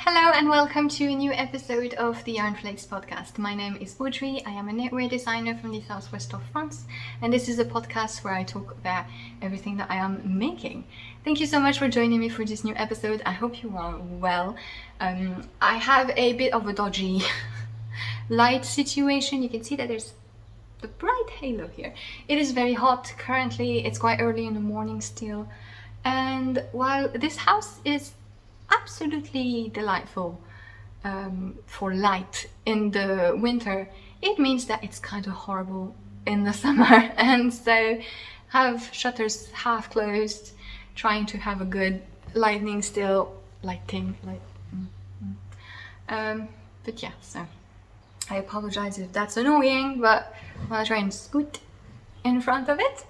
Hello and welcome to a new episode of the Yarnflakes Podcast. My name is Portee. I am a knitwear designer from the southwest of France, and this is a podcast where I talk about everything that I am making. Thank you so much for joining me for this new episode. I hope you are well. I have a bit of a dodgy light situation. You can see that there's the bright halo here. It is very hot currently. It's quite early in the morning still, and while this house is absolutely delightful for light in the winter, it means that it's kind of horrible in the summer, and so have shutters half closed, trying to have a good lighting. But yeah, so I apologize if that's annoying, but I'm gonna try and scoot in front of it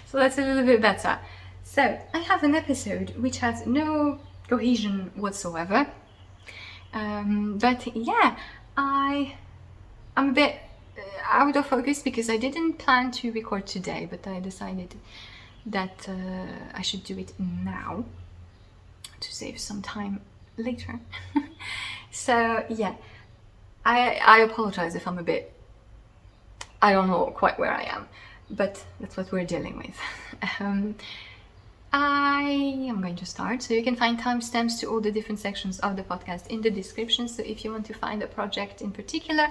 so that's a little bit better. So I have an episode which has no cohesion whatsoever, but yeah, I'm a bit out of focus because I didn't plan to record today, but I decided that I should do it now to save some time later. So yeah, I apologize if I'm a bit, I don't know quite where I am, but that's what we're dealing with. I am going to start, so you can find timestamps to all the different sections of the podcast in the description. So if you want to find a project in particular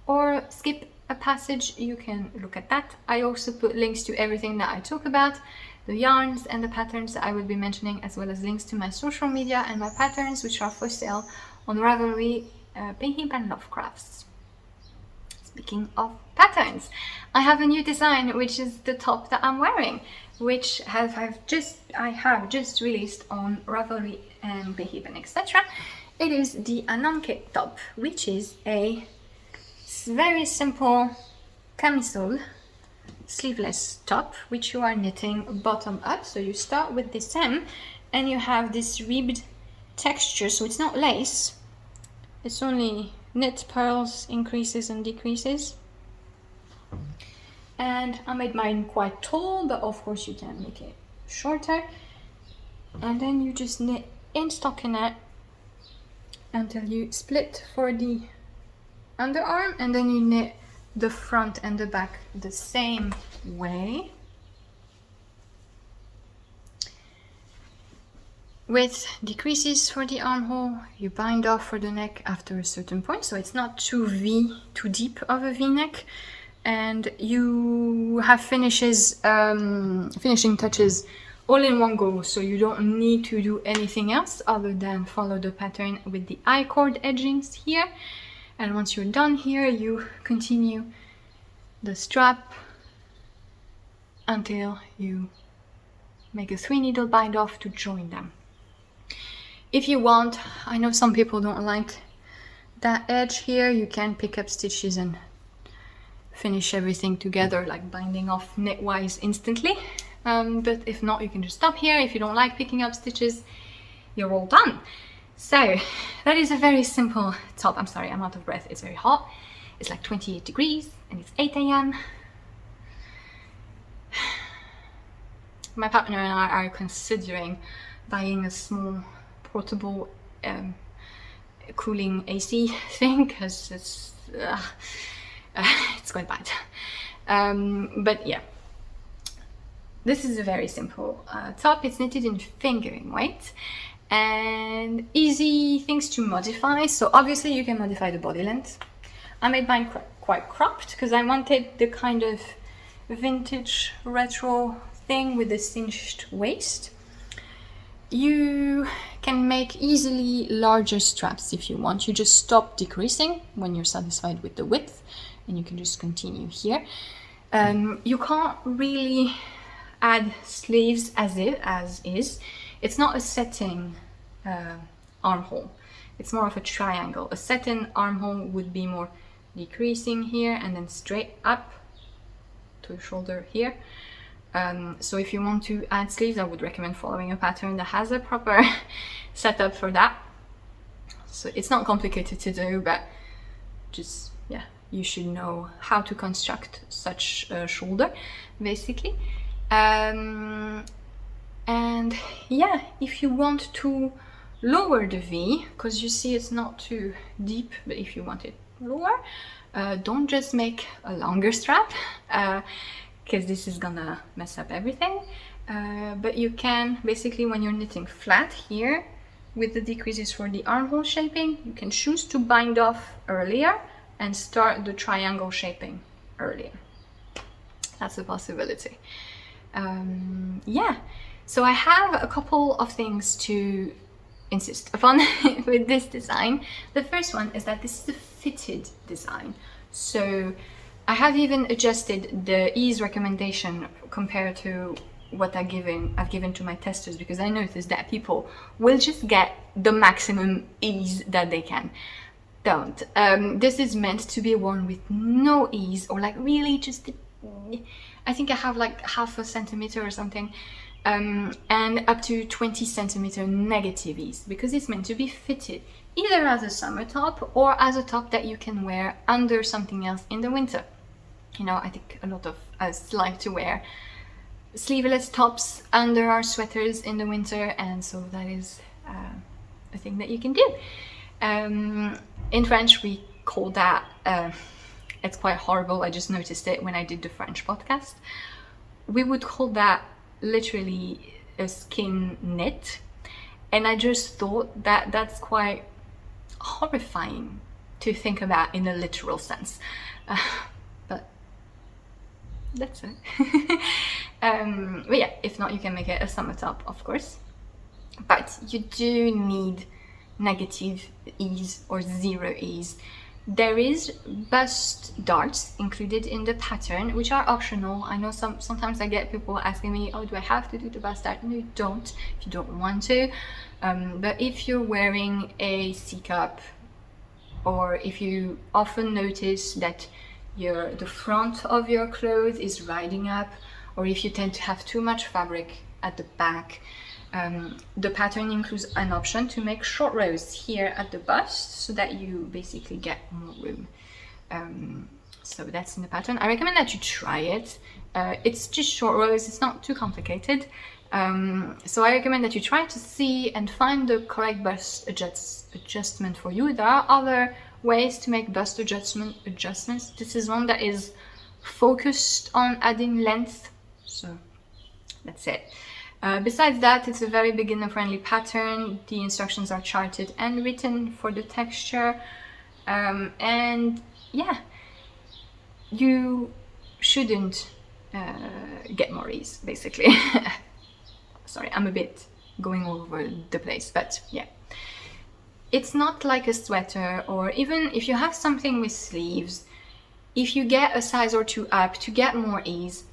or skip a passage, you can look at that. I also put links to everything that I talk about, the yarns and the patterns that I will be mentioning, as well as links to my social media and my patterns, which are for sale on Ravelry, Pinheap and Lovecrafts. Speaking of patterns, I have a new design, which is the top that I'm wearing, which I have just released on Ravelry and Pinheap and etc. It is the Ananke top, which is a very simple camisole sleeveless top, which you are knitting bottom up. So you start with this hem and you have this ribbed texture, so it's not lace, it's only knit purls, increases and decreases. And I made mine quite tall, but of course you can make it shorter. And then you just knit in stockinette until you split for the underarm, and then you knit the front and the back the same way, with decreases for the armhole. You bind off for the neck after a certain point, so it's not too deep of a V-neck. And you have finishing touches all in one go, so you don't need to do anything else other than follow the pattern with the I-cord edgings here. And once you're done here, you continue the strap until you make a 3-needle bind off to join them. If you want, I know some people don't like that edge here, you can pick up stitches and finish everything together, like binding off knitwise instantly. But if not, you can just stop here. If you don't like picking up stitches, you're all done. So that is a very simple top. I'm sorry, I'm out of breath. It's very hot. It's like 28 degrees and it's 8 a.m. My partner and I are considering buying a small portable cooling AC thing, because it's quite bad. But yeah, this is a very simple top. It's knitted in fingering weight and easy things to modify. So obviously you can modify the body length. I made mine quite cropped because I wanted the kind of vintage retro thing with the cinched waist. You can make easily larger straps if you want. You just stop decreasing when you're satisfied with the width, and you can just continue here. You can't really add sleeves as is. It's not a setting armhole. It's more of a triangle. A setting armhole would be more decreasing here and then straight up to the shoulder here. So if you want to add sleeves, I would recommend following a pattern that has a proper setup for that. So it's not complicated to do, but just, yeah, you should know how to construct such a shoulder, basically. And yeah, if you want to lower the V, because you see it's not too deep, but if you want it lower, don't just make a longer strap, because this is gonna mess up everything. But you can, basically when you're knitting flat here, with the decreases for the armhole shaping, you can choose to bind off earlier and start the triangle shaping earlier. That's a possibility. Yeah, so I have a couple of things to insist upon with this design. The first one is that this is a fitted design. So I have even adjusted the ease recommendation compared to what I've given to my testers, because I noticed that people will just get the maximum ease that they can. Don't. This is meant to be worn with no ease, or like really just, I think I have like half a centimeter or something, and up to 20 centimeter negative ease, because it's meant to be fitted either as a summer top or as a top that you can wear under something else in the winter. You know, I think a lot of us like to wear sleeveless tops under our sweaters in the winter, and so that is a thing that you can do. In French we call that, it's quite horrible, I just noticed it when I did the French podcast, we would call that literally a skin knit, and I just thought that that's quite horrifying to think about in a literal sense, but that's it. But yeah, if not, you can make it a summer top, of course, but you do need negative ease or zero ease. There is bust darts included in the pattern, which are optional. I know sometimes I get people asking me, oh, do I have to do the bust dart? No, you don't, if you don't want to. But if you're wearing a C-cup, or if you often notice that the front of your clothes is riding up, or if you tend to have too much fabric at the back, the pattern includes an option to make short rows here at the bust, so that you basically get more room. So that's in the pattern. I recommend that you try it. It's just short rows, it's not too complicated. So I recommend that you try to see and find the correct bust adjustment for you. There are other ways to make bust adjustments. This is one that is focused on adding length, so that's it. Besides that, it's a very beginner-friendly pattern. The instructions are charted and written for the texture, and yeah, you shouldn't get more ease, basically. Sorry, I'm a bit going all over the place, but yeah. It's not like a sweater, or even if you have something with sleeves, if you get a size or two up to get more ease,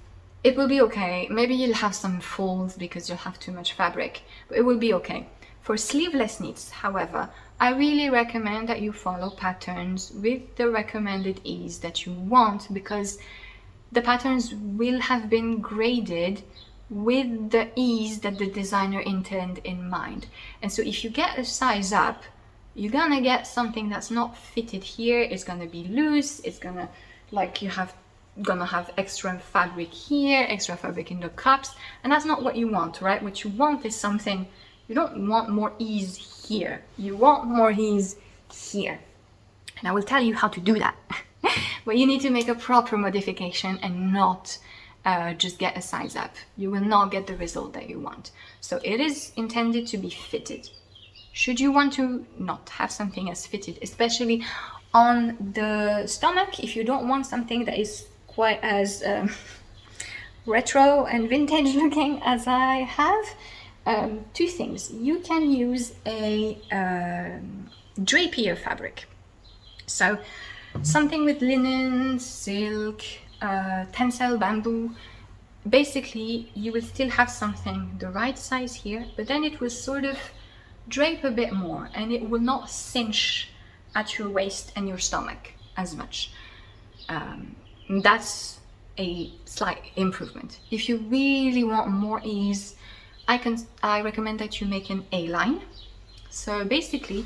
it will be okay. Maybe you'll have some folds because you'll have too much fabric, but it will be okay. For sleeveless knits, however, I really recommend that you follow patterns with the recommended ease that you want, because the patterns will have been graded with the ease that the designer intended in mind. And so if you get a size up, you're gonna get something that's not fitted here. It's gonna be loose, it's gonna, like, gonna have extra fabric here, extra fabric in the cups, and that's not what you want, right? What you want is something, you don't want more ease here, you want more ease here, and I will tell you how to do that. But you need to make a proper modification and not just get a size up. You will not get the result that you want. So it is intended to be fitted. Should you want to not have something as fitted, especially on the stomach, if you don't want something that is quite as retro and vintage looking as I have, two things. You can use a drapier fabric, so something with linen, silk, tencel, bamboo. Basically you will still have something the right size here, but then it will sort of drape a bit more, and it will not cinch at your waist and your stomach as much. That's a slight improvement. If you really want more ease, I recommend that you make an A-line. So basically,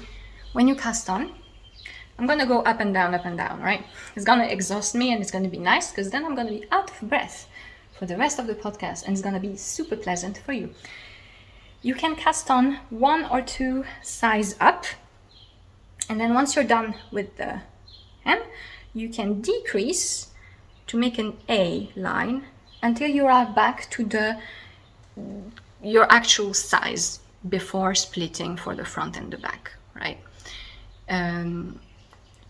when you cast on, I'm gonna go up and down, right? It's gonna exhaust me, and it's gonna be nice, because then I'm gonna be out of breath for the rest of the podcast, and it's gonna be super pleasant for you. you can cast on 1 or 2 size up, and then once you're done with the hem, you can decrease to make an A line until you are back to your actual size before splitting for the front and the back, right?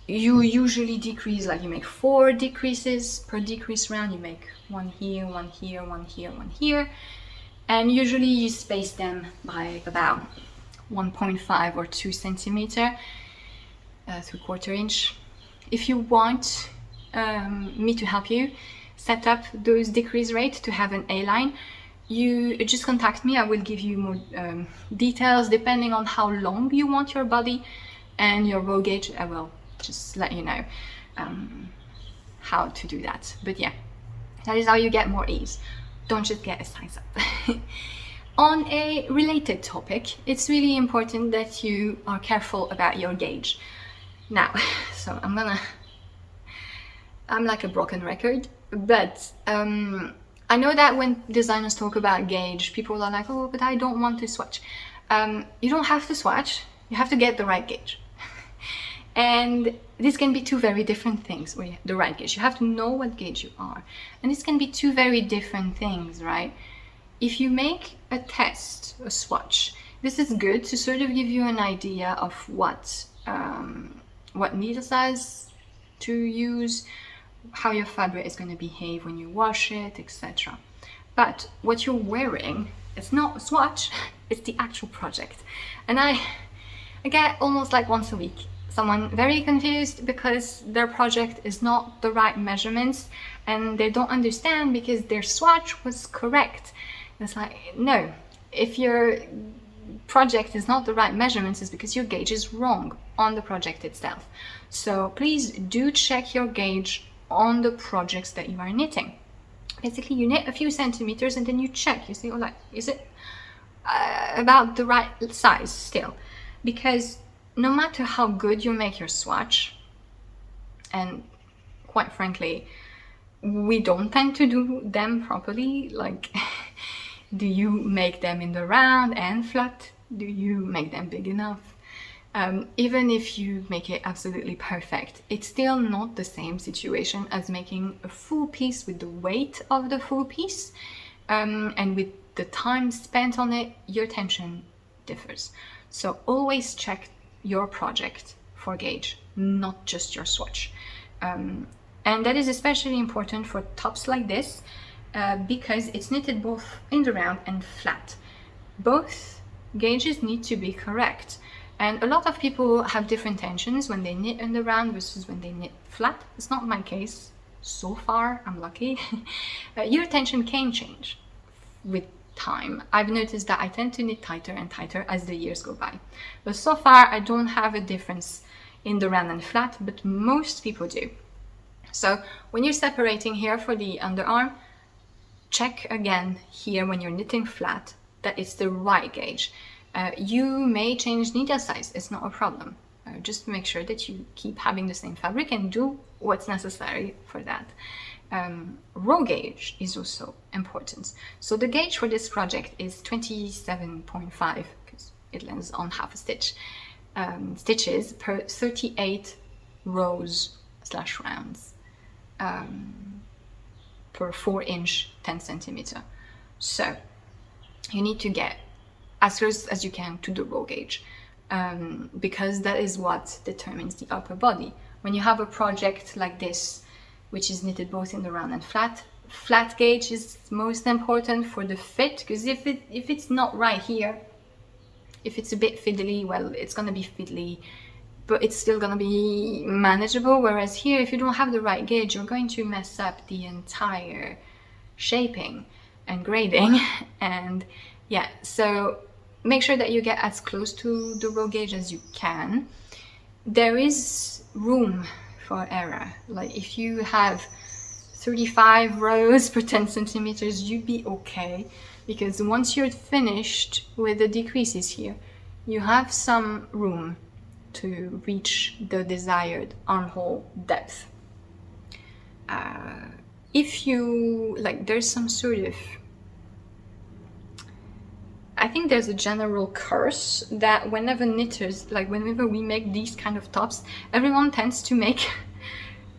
You usually decrease, like you make 4 decreases per decrease round. You make 1 here, 1 here, 1 here, 1 here, and usually you space them by about 1.5 or 2 centimeter, 3/4 inch. If you want me to help you set up those decrease rate to have an A line, you just contact me. I will give you more details depending on how long you want your body and your row gauge. I will just let you know how to do that. But yeah, that is how you get more ease. Don't just get a size up. On a related topic, it's really important that you are careful about your gauge. Now, so I'm like a broken record, but I know that when designers talk about gauge, people are like, oh, but I don't want to swatch. You don't have to swatch, you have to get the right gauge. And this can be 2 very different things. The right gauge, you have to know what gauge you are. And this can be 2 very different things, right? If you make a test, a swatch, this is good to sort of give you an idea of what needle size to use, how your fabric is going to behave when you wash it, etc. But what you're wearing, it's not a swatch, it's the actual project. And I get almost like once a week someone very confused because their project is not the right measurements and they don't understand because their swatch was correct. It's like, no, if your project is not the right measurements, it's because your gauge is wrong on the project itself. So please do check your gauge on the projects that you are knitting. Basically, you knit a few centimeters and then you check. You say, oh, like, is it about the right size still? Because no matter how good you make your swatch, and quite frankly, we don't tend to do them properly. Like, do you make them in the round and flat? Do you make them big enough? Even if you make it absolutely perfect, it's still not the same situation as making a full piece with the weight of the full piece, and with the time spent on it, your tension differs. So always check your project for gauge, not just your swatch. And that is especially important for tops like this, because it's knitted both in the round and flat. Both gauges need to be correct. And a lot of people have different tensions when they knit in the round versus when they knit flat. It's not my case so far, I'm lucky. Your tension can change with time. I've noticed that I tend to knit tighter and tighter as the years go by. But so far, I don't have a difference in the round and flat, but most people do. So when you're separating here for the underarm, check again here when you're knitting flat that it's the right gauge. You may change needle size, it's not a problem. Just make sure that you keep having the same fabric and do what's necessary for that. Row gauge is also important. So the gauge for this project is 27.5 because it lands on half a stitch. Stitches per 38 rows / rounds per 4-inch 10 centimeter. So you need to get as close as you can to the row gauge, because that is what determines the upper body. When you have a project like this, which is knitted both in the round and flat gauge is most important for the fit, because if it's not right here, if it's a bit fiddly, well, it's gonna be fiddly, but it's still gonna be manageable. Whereas here, if you don't have the right gauge, you're going to mess up the entire shaping and grading. And yeah, so make sure that you get as close to the row gauge as you can. There is room for error. Like if you have 35 rows per 10 centimeters, you'd be okay, because once you're finished with the decreases here, you have some room to reach the desired armhole depth. If you like, there's some sort of, I think there's a general curse that whenever knitters, like whenever we make these kind of tops, everyone tends to make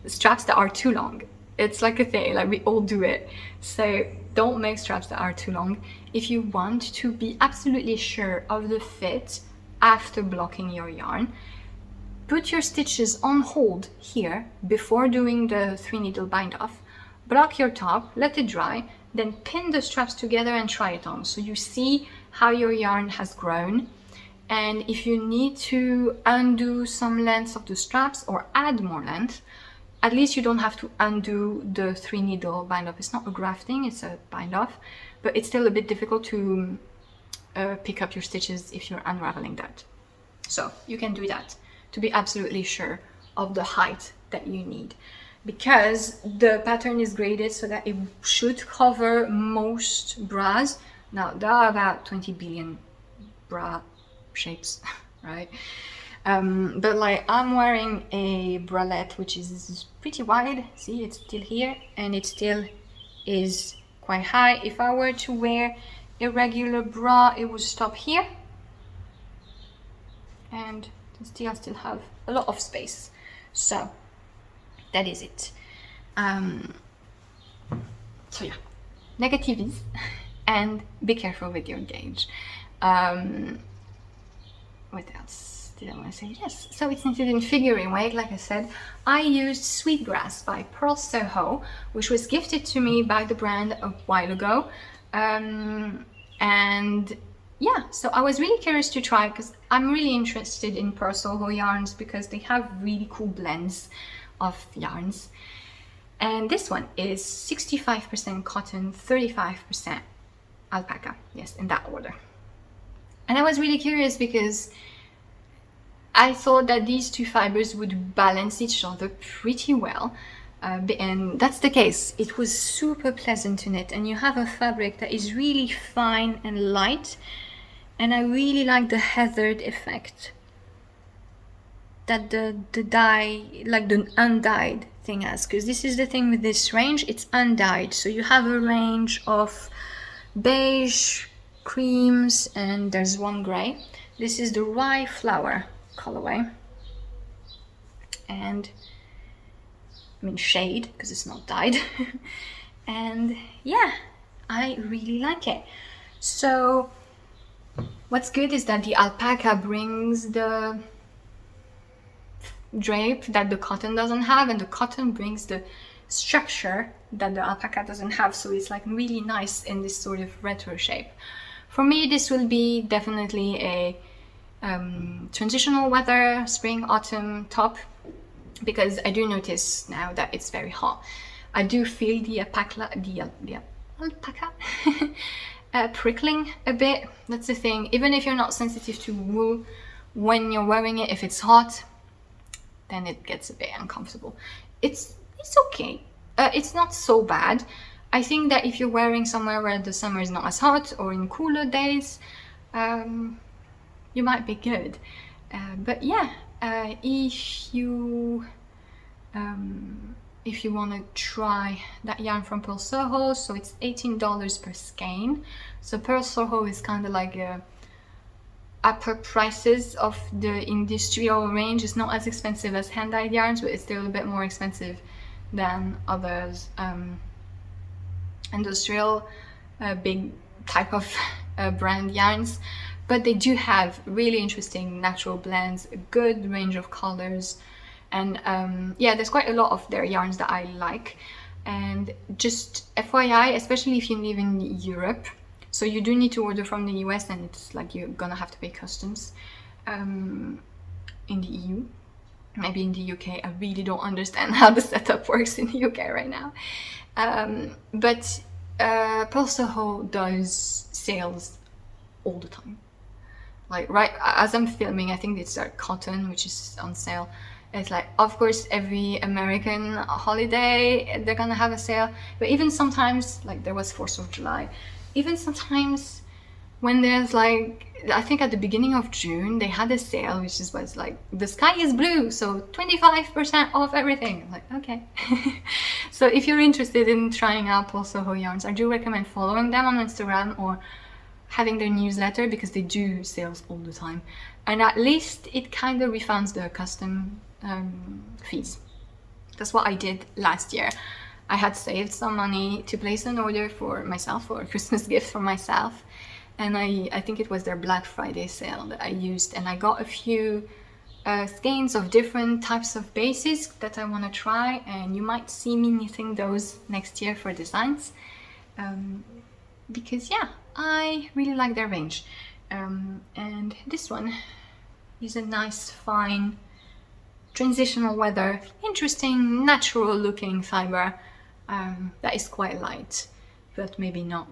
straps that are too long. It's like a thing, like we all do it. So don't make straps that are too long. If you want to be absolutely sure of the fit after blocking your yarn, put your stitches on hold here before doing the 3-needle bind off. Block your top, let it dry, then pin the straps together and try it on. So you see how your yarn has grown. And if you need to undo some lengths of the straps or add more length, at least you don't have to undo the 3-needle bind off. It's not a grafting, it's a bind off, but it's still a bit difficult to pick up your stitches if you're unraveling that. So you can do that to be absolutely sure of the height that you need, because the pattern is graded so that it should cover most bras. Now there are about 20 billion bra shapes, right? But like I'm wearing a bralette which is pretty wide. See, it's still here and it still is quite high. If I were to wear a regular bra, it would stop here and still have a lot of space. So that is it. So yeah, negatives and be careful with your gauge. What else did I want to say? Yes, so it's knitted in figurine weight. Like I said, I used Sweetgrass by Pearl Soho, which was gifted to me by the brand a while ago. And yeah, so I was really curious to try, because I'm really interested in Pearl Soho yarns because they have really cool blends of yarns. And this one is 65% cotton, 35% alpaca. Yes, in that order. And I was really curious because I thought that these two fibers would balance each other pretty well. And that's the case. It was super pleasant to knit, and you have a fabric that is really fine and light. And I really like the heathered effect that the dye, like the undyed thing has, because this is the thing with this range, it's undyed. So you have a range of beige, creams, and there's one gray. This is the rye flower colorway, and I mean shade because it's not dyed. And yeah, I really like it. So what's good is that the alpaca brings the drape that the cotton doesn't have, and the cotton brings the structure that the alpaca doesn't have. So it's like really nice in this sort of retro shape. For me, this will be definitely a transitional weather, spring, autumn top, because I do notice now that it's very hot. I do feel the alpaca prickling a bit. That's the thing. Even if you're not sensitive to wool, when you're wearing it, if it's hot, then it gets a bit uncomfortable. It's okay. It's not so bad. I think that if you're wearing somewhere where the summer is not as hot, or in cooler days, you might be good. But yeah, if you want to try that yarn from Pearl Soho, so it's $18 per skein. So Pearl Soho is kind of like upper prices of the industrial range. It's not as expensive as hand-dyed yarns, but it's still a bit more expensive than others industrial big type of brand yarns. But they do have really interesting natural blends, a good range of colors, and yeah, there's quite a lot of their yarns that I like. And just FYI, especially if you live in Europe, so you do need to order from the US, and it's like you're gonna have to pay customs in the EU. Maybe in the UK, I really don't understand how the setup works in the UK right now. But Pearl Soho does sales all the time. Like right as I'm filming, I think it's cotton, which is on sale. It's like, of course, every American holiday they're gonna have a sale. But even sometimes, like there was 4th of July, even sometimes when there's like, I think at the beginning of June they had a sale, which was like, the sky is blue, so 25% off everything. I'm like, okay. So if you're interested in trying out Pearl Soho yarns, I do recommend following them on Instagram, or having their newsletter because they do sales all the time, and at least it kind of refunds the custom fees. That's what I did last year. I had saved some money to place an order for myself, or a Christmas gift for myself, and I think it was their Black Friday sale that I used, and I got a few skeins of different types of bases that I want to try, and you might see me knitting those next year for designs, because yeah, I really like their range. And this one is a nice, fine, transitional weather, interesting, natural looking fiber that is quite light, but maybe not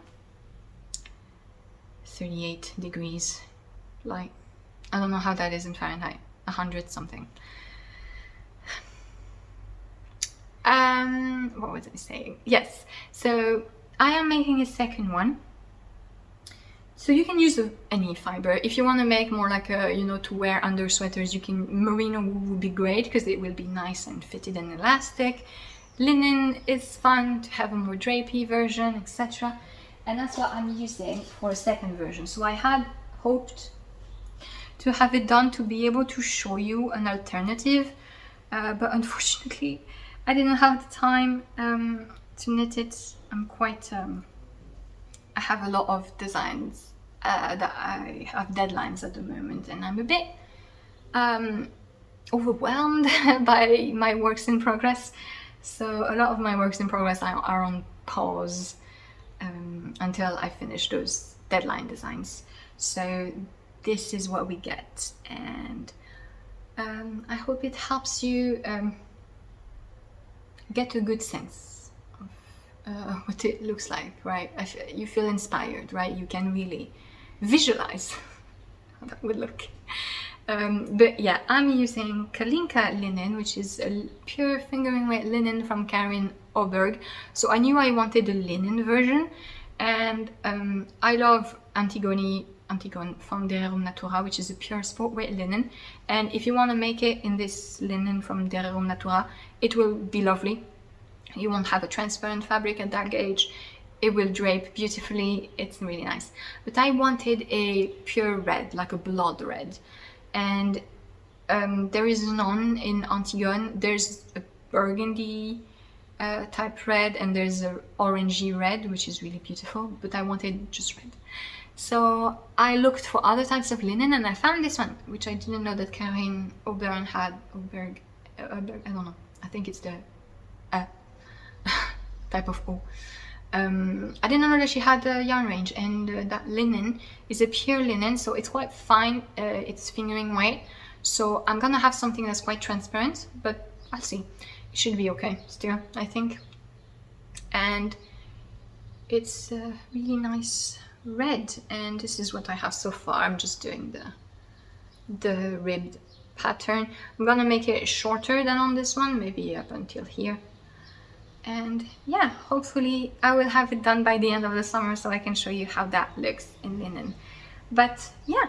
38 degrees. Like, I don't know how that is in Fahrenheit, 100 something. What was I saying? Yes, so I am making a second one. So you can use any fiber. If you want to make more like a, to wear under sweaters, you can, merino wool would be great because it will be nice and fitted and elastic. Linen is fun to have a more drapey version, etc. And that's what I'm using for a second version. So I had hoped to have it done to be able to show you an alternative, but unfortunately I didn't have the time to knit it. I'm quite I have a lot of designs that I have deadlines at the moment, and I'm a bit overwhelmed by my works in progress. So a lot of my works in progress are on pause until I finish those deadline designs. So this is what we get, and I hope it helps you get a good sense of what it looks like, right? You feel inspired, right? You can really visualize how that would look. But yeah, I'm using Kalinka linen, which is a pure fingering weight linen from Karin Oberg. So I knew I wanted a linen version, and I love Antigone from Dererum Natura, which is a pure sport weight linen. And if you want to make it in this linen from Dererum Natura, it will be lovely. You won't have a transparent fabric at that gauge. It will drape beautifully. It's really nice. But I wanted a pure red, like a blood red. And there is none in Antigone. There's a burgundy type red, and there's a orangey red, which is really beautiful, but I wanted just red. So I looked for other types of linen, and I found this one, which I didn't know that Karin Oberg had. Oberg, I don't know. I think it's the type of O. I didn't know that she had a yarn range, and that linen is a pure linen, so it's quite fine. It's fingering weight, so I'm gonna have something that's quite transparent, but I'll see. It should be okay still, I think. And it's a really nice red, and this is what I have so far. I'm just doing the ribbed pattern. I'm gonna make it shorter than on this one, maybe up until here. And yeah, hopefully I will have it done by the end of the summer so I can show you how that looks in linen. But yeah,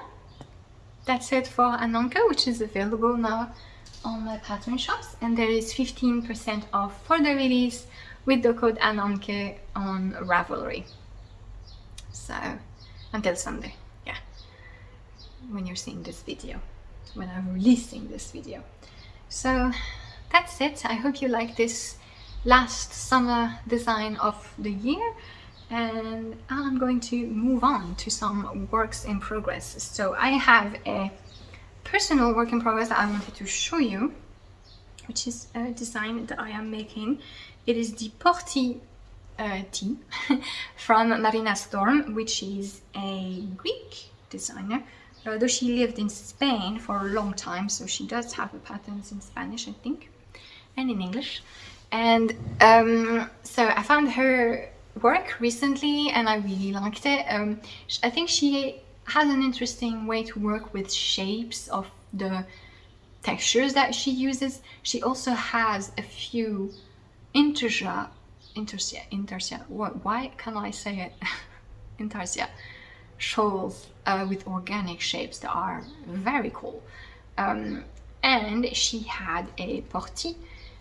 that's it for Ananke, which is available now on my pattern shops, and there is 15% off for the release with the code Ananke on Ravelry. So until Sunday, yeah, when you're seeing this video, when I'm releasing this video. So that's it. I hope you like this last summer design of the year, and I'm going to move on to some works in progress. So I have a personal work in progress that I wanted to show you, which is a design that I am making. It is the Portee tee from Marina Storm, which is a Greek designer, though she lived in Spain for a long time, so she does have the patterns in Spanish, I think, and in English. And so I found her work recently and I really liked it. I think she has an interesting way to work with shapes of the textures that she uses. She also has a few intarsia, why can I say it? Intarsia shawls with organic shapes that are very cool. And she had a Portee,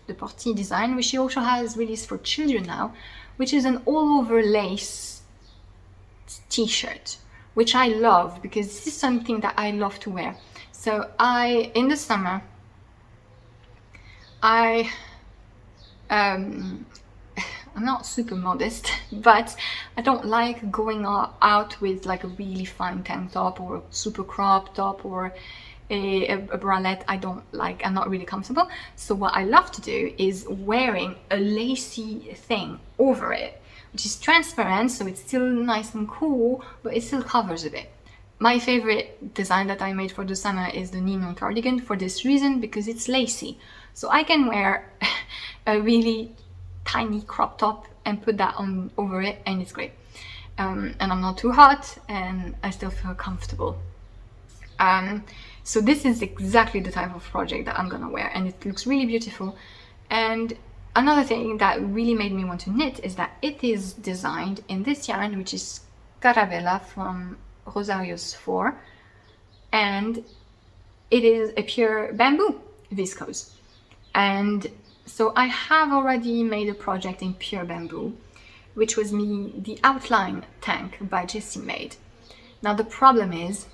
the Portee design, which she also has released for children now, which is an all-over lace t-shirt which I love because this is something that I love to wear. So in the summer, I'm not super modest, but I don't like going out with like a really fine tank top or a super crop top or a bralette. I don't like, I'm not really comfortable. So what I love to do is wearing a lacy thing over it, which is transparent, so it's still nice and cool, but it still covers a bit. My favorite design that I made for the summer is the Ninon cardigan for this reason, because it's lacy. So I can wear a really tiny crop top and put that on over it, and it's great. And I'm not too hot, and I still feel comfortable. So this is exactly the type of project that I'm gonna wear, and it looks really beautiful. And another thing that really made me want to knit is that it is designed in this yarn, which is Caravella from Rosario's 4, and it is a pure bamboo viscose. And so I have already made a project in pure bamboo, which was the outline tank by Jessie made. Now the problem is,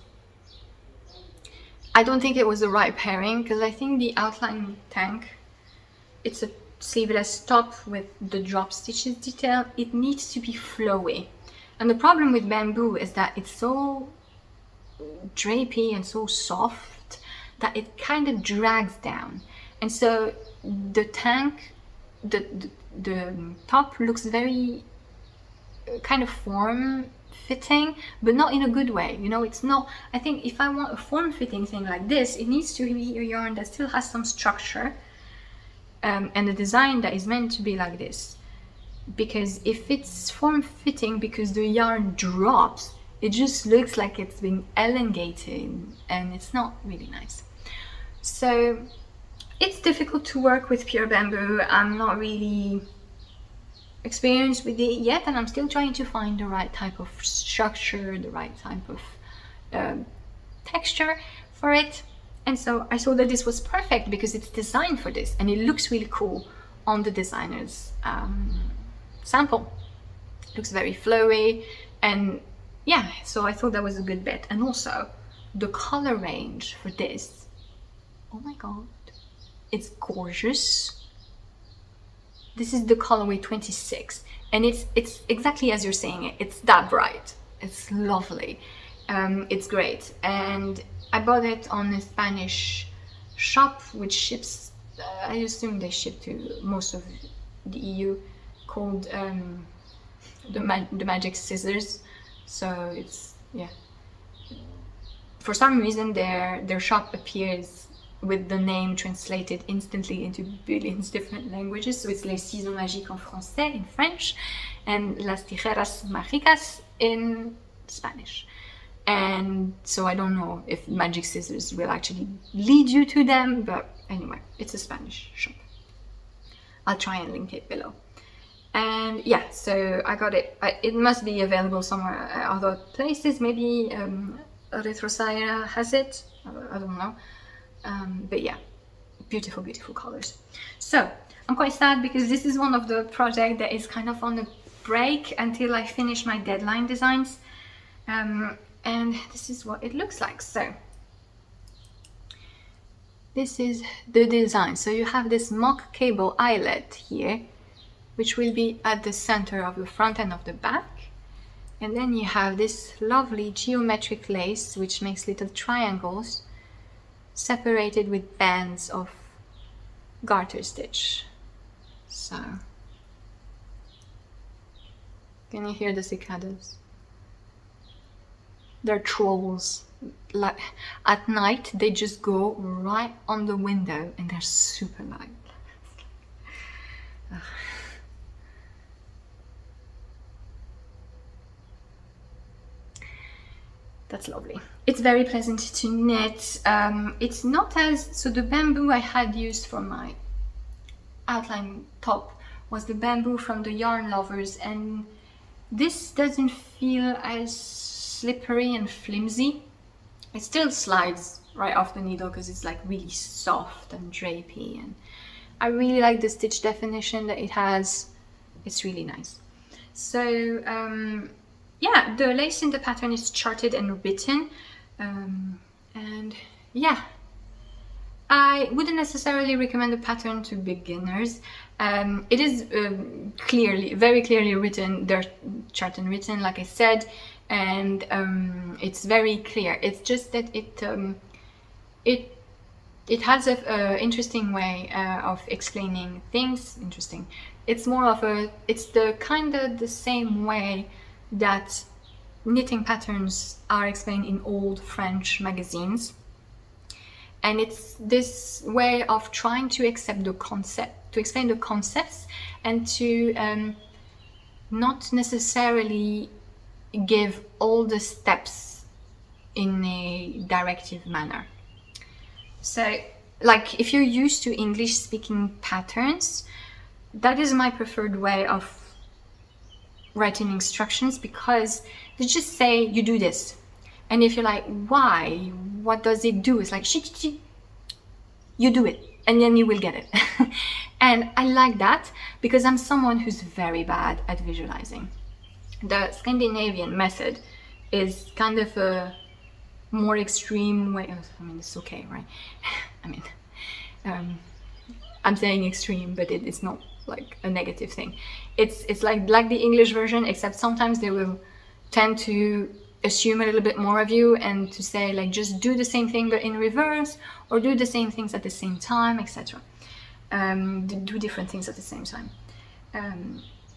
I don't think it was the right pairing, because I think the outline tank, it's a sleeveless top with the drop stitches detail. It needs to be flowy. And the problem with bamboo is that it's so drapey and so soft that it kind of drags down. And so the tank, the top looks very kind of form-fitting, but not in a good way. You know, it's not, I think if I want a form-fitting thing like this, it needs to be a yarn that still has some structure, and a design that is meant to be like this. Because if it's form-fitting because the yarn drops, it just looks like it's been elongated, and it's not really nice. So it's difficult to work with pure bamboo. I'm not really experienced with it yet, and I'm still trying to find the right type of structure, the right type of texture for it. And so I saw that this was perfect because it's designed for this, and it looks really cool on the designer's sample. It looks very flowy, and yeah, so I thought that was a good bet. And also the color range for this, oh my god, it's gorgeous. This is the colorway 26, and it's exactly as you're saying it. It's that bright. It's lovely. It's great, and I bought it on a Spanish shop which ships, I assume they ship to most of the EU, called the Magic Scissors. So it's, yeah, for some reason their shop appears with the name translated instantly into billions different languages. So it's Les Ciseaux Magiques en français in French and Las Tijeras Mágicas in Spanish. And so I don't know if Magic Scissors will actually lead you to them, but anyway, it's a Spanish shop. I'll try and link it below. And yeah, so I got it. It must be available somewhere, other places. Maybe Retrosaya has it. I don't know. But yeah, beautiful, beautiful colors. So I'm quite sad because this is one of the projects that is kind of on a break until I finish my deadline designs. And this is what it looks like. So this is the design. So you have this mock cable eyelet here, which will be at the center of the front and of the back. And then you have this lovely geometric lace, which makes little triangles separated with bands of garter stitch. So can you hear the cicadas? They're trolls. Like at night they just go right on the window, and they're super light. That's lovely. It's very pleasant to knit. It's not as, so the bamboo I had used for my outline top was the bamboo from the Yarn Lovers, and this doesn't feel as slippery and flimsy. It still slides right off the needle because it's like really soft and drapey, and I really like the stitch definition that it has. It's really nice. So yeah, the lace in the pattern is charted and written, and yeah, I wouldn't necessarily recommend the pattern to beginners. It is very clearly written. They're charted and written, like I said, and it's very clear. It's just that it has a interesting way of explaining things. Interesting. It's more of it's the kind of the same way that knitting patterns are explained in old French magazines. And it's this way of trying to accept the concept, to explain the concepts, and to not necessarily give all the steps in a directive manner. So, like, if you're used to English speaking patterns, that is my preferred way of writing instructions, because they just say you do this. And if you're like, why? What does it do? It's like, you do it, and then you will get it. And I like that because I'm someone who's very bad at visualizing. The Scandinavian method is kind of a more extreme way. I mean, it's okay, right? I mean, I'm saying extreme, but it's not like a negative thing. It's like the English version, except sometimes they will tend to assume a little bit more of you and to say, like, just do the same thing but in reverse, or do the same things at the same time, etc. Do different things at the same time.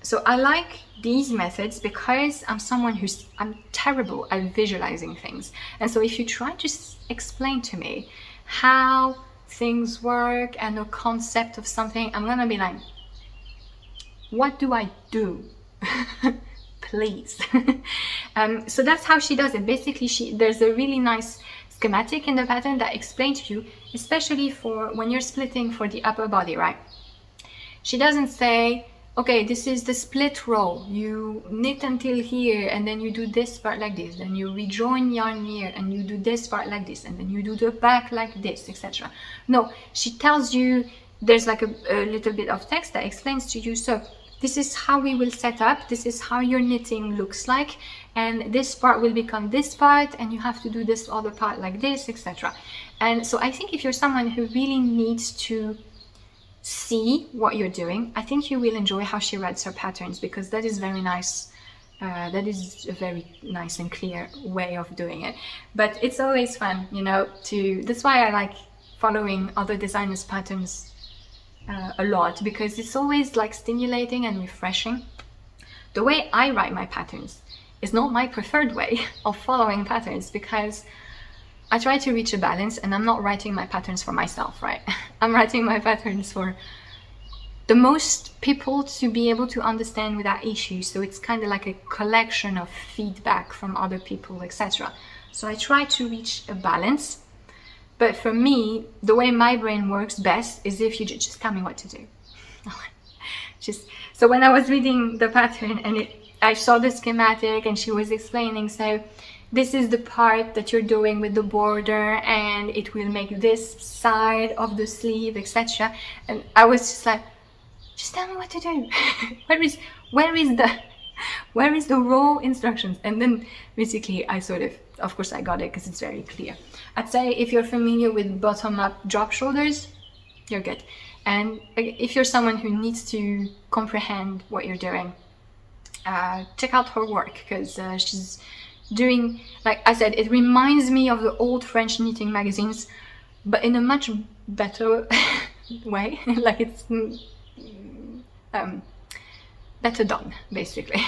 So I like these methods because I'm someone I'm terrible at visualizing things. And so if you try to explain to me how things work and the concept of something, I'm gonna be like, what do I do? Please. So that's how she does it. Basically, there's a really nice schematic in the pattern that explains to you, especially for when you're splitting for the upper body, right? She doesn't say, okay, this is the split row. You knit until here, and then you do this part like this. Then you rejoin yarn here, and you do this part like this, and then you do the back like this, etc. No, she tells you, there's like a little bit of text that explains to you, so this is how we will set up, this is how your knitting looks like, and this part will become this part, and you have to do this other part like this, etc. And so I think if you're someone who really needs to see what you're doing, I think you will enjoy how she writes her patterns, because that is very nice. That is a very nice and clear way of doing it. But it's always fun, that's why I like following other designers' patterns a lot, because it's always like stimulating and refreshing. The way I write my patterns is not my preferred way of following patterns, because I try to reach a balance, and I'm not writing my patterns for myself, right? I'm writing my patterns for the most people to be able to understand without issues. So it's kind of like a collection of feedback from other people, etc. So I try to reach a balance. But for me, the way my brain works best is if you just tell me what to do. So when I was reading the pattern and I saw the schematic and she was explaining, so this is the part that you're doing with the border, and it will make this side of the sleeve, etc. And I was just like, just tell me what to do. Where is the raw instructions? And then basically I of course I got it because it's very clear. I'd say if you're familiar with bottom-up drop shoulders, you're good. And if you're someone who needs to comprehend what you're doing, check out her work, because she's doing, like I said, it reminds me of the old French knitting magazines, but in a much better way. Like it's better done, basically.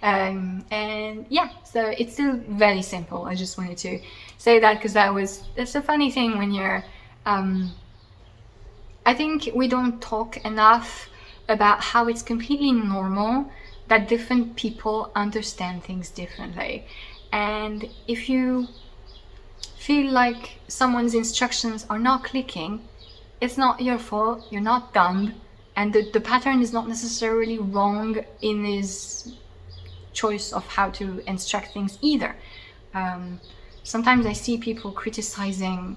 And yeah, so it's still very simple. I just wanted to say that because it's a funny thing when you're I think we don't talk enough about how it's completely normal that different people understand things differently. And if you feel like someone's instructions are not clicking, it's not your fault, you're not dumb, and the pattern is not necessarily wrong in his choice of how to instruct things either. Sometimes I see people criticizing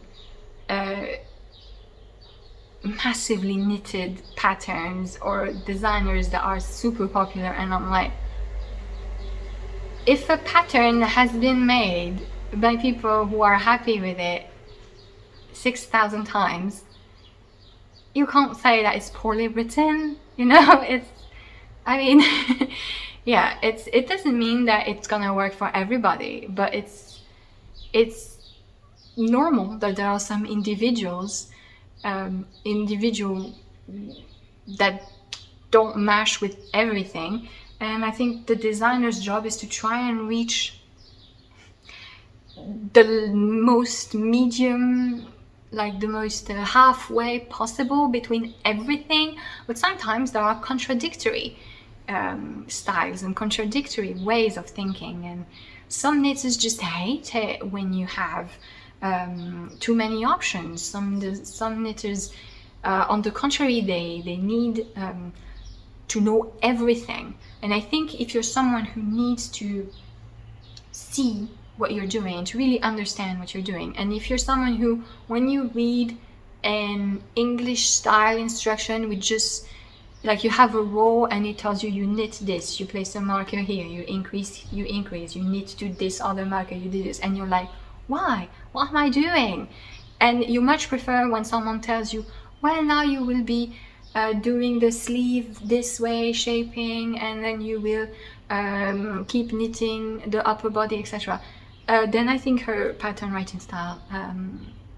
massively knitted patterns or designers that are super popular, and I'm like, if a pattern has been made by people who are happy with it 6,000 times, you can't say that it's poorly written, you know? Yeah, it doesn't mean that it's gonna work for everybody, but it's normal that there are some individual that don't mash with everything. And I think the designer's job is to try and reach the most medium, like the most halfway possible between everything. But sometimes there are contradictory styles and contradictory ways of thinking, and some knitters just hate it when you have too many options. Some knitters, on the contrary, they need to know everything. And I think if you're someone who needs to see what you're doing, to really understand what you're doing, and if you're someone who, when you read an English style instruction with just like you have a row and it tells you you knit this, you place a marker here, you increase, you knit to this other marker, you do this, and you're like, why? What am I doing? And you much prefer when someone tells you, well, now you will be doing the sleeve this way, shaping, and then you will keep knitting the upper body, etc. Then I think her pattern writing style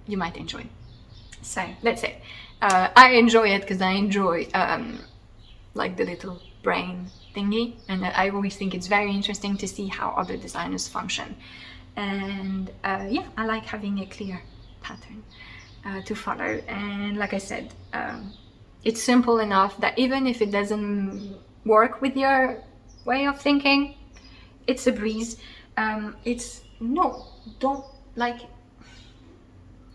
you might enjoy. So that's it. I enjoy it because I enjoy like the little brain thingy, and I always think it's very interesting to see how other designers function. And yeah, I like having a clear pattern to follow. And like I said, it's simple enough that even if it doesn't work with your way of thinking, it's a breeze. Don't like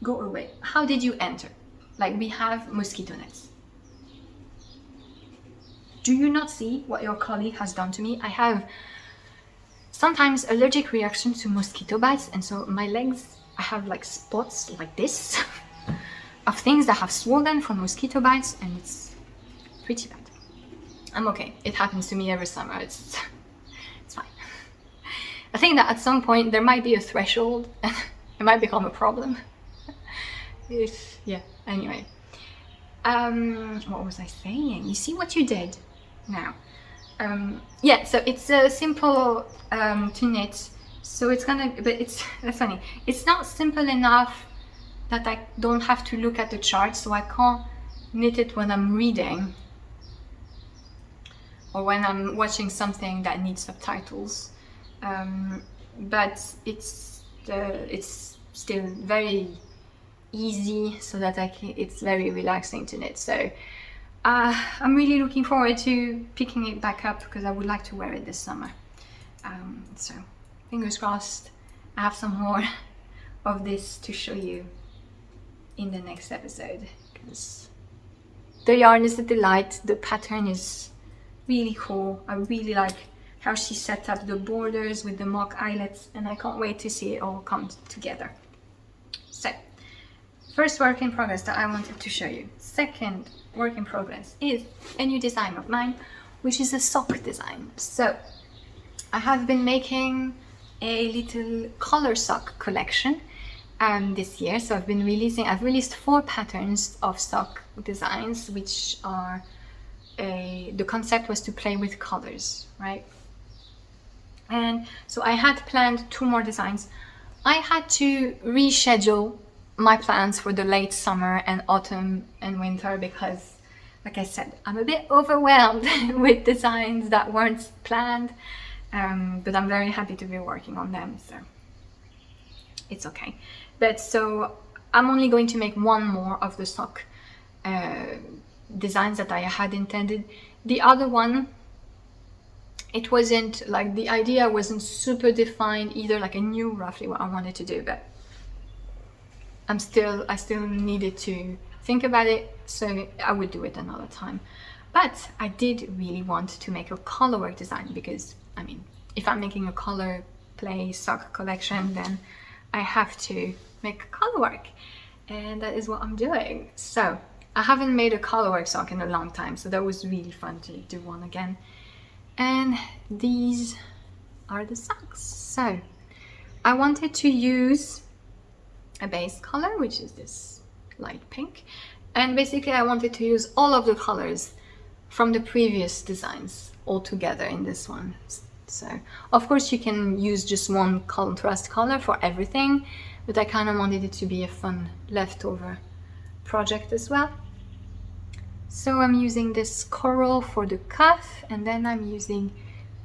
go away. How did you enter? Like, we have mosquito nets. Do you not see what your colleague has done to me? I have sometimes allergic reaction to mosquito bites, and so my legs, I have like spots like this of things that have swollen from mosquito bites, and it's pretty bad. I'm okay. It happens to me every summer. It's fine. I think that at some point there might be a threshold and it might become a problem. Anyway. What was I saying? You see what you did now. Yeah, so it's simple to knit. So it's gonna, but that's funny. It's not simple enough that I don't have to look at the chart, so I can't knit it when I'm reading or when I'm watching something that needs subtitles. But it's still very easy, so that it's very relaxing to knit. So I'm really looking forward to picking it back up because I would like to wear it this summer. So fingers crossed I have some more of this to show you in the next episode, because the yarn is a delight. The pattern is really cool. I really like how she set up the borders with the mock eyelets, and I can't wait to see it all come together. So first work in progress that I wanted to show you. Second work in progress is a new design of mine, which is a sock design. So I have been making a little color sock collection this year. So I've released 4 patterns of sock designs, which are the concept was to play with colors, right? And so I had planned 2 more designs. I had to reschedule my plans for the late summer and autumn and winter because, like I said, I'm a bit overwhelmed with designs that weren't planned, but I'm very happy to be working on them, so it's okay. But so I'm only going to make 1 more of the sock designs that I had intended. The other one, it wasn't like, the idea wasn't super defined either. Like, I knew roughly what I wanted to do, but I still needed to think about it, so I would do it another time. But I did really want to make a colorwork design because, I mean, if I'm making a color play sock collection, then I have to make colorwork, and that is what I'm doing. So I haven't made a colorwork sock in a long time, so that was really fun to do one again. And these are the socks. So I wanted to use a base color, which is this light pink, and basically I wanted to use all of the colors from the previous designs all together in this one. So of course you can use just one contrast color for everything, but I kind of wanted it to be a fun leftover project as well. So I'm using this coral for the cuff, and then I'm using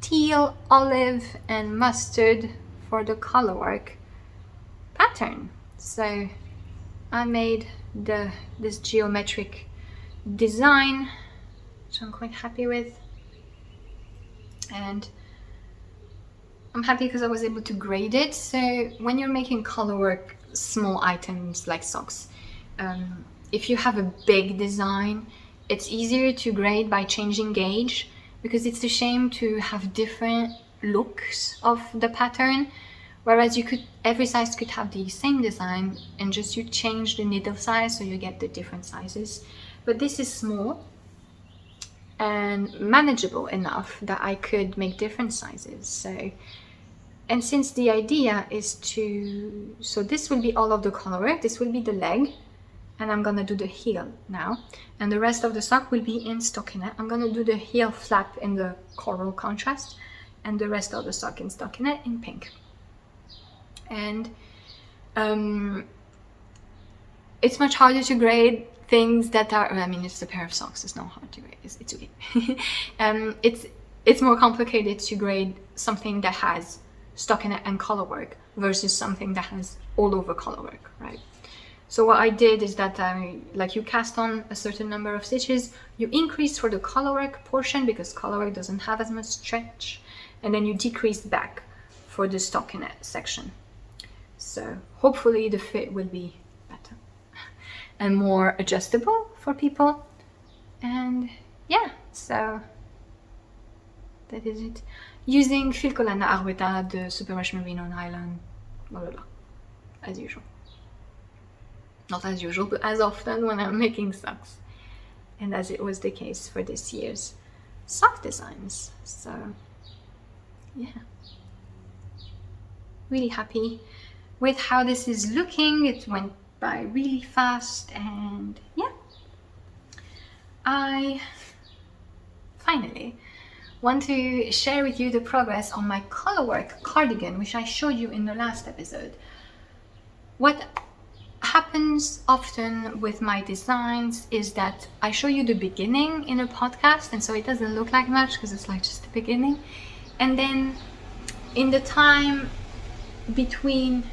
teal, olive and mustard for the Colourwork pattern. So I made this geometric design, which I'm quite happy with, and I'm happy because I was able to grade it. So when you're making Colourwork small items like socks, if you have a big design, it's easier to grade by changing gauge, because it's a shame to have different looks of the pattern, whereas every size could have the same design and just you change the needle size so you get the different sizes. But this is small and manageable enough that I could make different sizes. So, and since the idea is so this will be all of the Colourwork, this will be the leg, and I'm gonna do the heel now, and the rest of the sock will be in stockinette. I'm gonna do the heel flap in the coral contrast, and the rest of the sock in stockinette in pink. And it's much harder to grade things that are, I mean, it's a pair of socks, it's not hard to grade, it's okay. It's more complicated to grade something that has stockinette and Colourwork versus something that has all over Colourwork, right? So what I did is that like you cast on a certain number of stitches, you increase for the Colourwork portion because Colourwork doesn't have as much stretch, and then you decrease back for the stockinette section. So hopefully the fit will be better and more adjustable for people. And yeah, so that is it. Using Filcolana Arbeta, the Superwash Merino nylon, blah blah blah, as usual. Not as usual, but as often when I'm making socks, and as it was the case for this year's sock designs. So yeah, really happy with how this is looking. It went by really fast, and yeah, I finally want to share with you the progress on my Colourwork cardigan, which I showed you in the last episode. What happens often with my designs is that I show you the beginning in a podcast, and so it doesn't look like much because it's like just the beginning, and then in the time between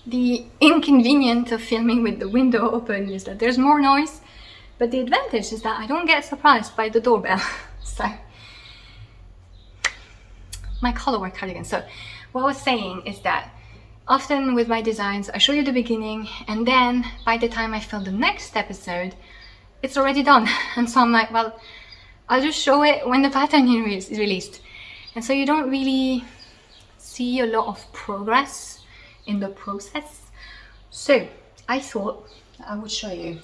the inconvenience of filming with the window open is that there's more noise, but the advantage is that I don't get surprised by the doorbell. So my Colourwork cardigan. So what I was saying is that often with my designs, I show you the beginning, and then by the time I film the next episode, it's already done. And so I'm like, well, I'll just show it when the pattern is released. And so you don't really see a lot of progress in the process. So I thought I would show you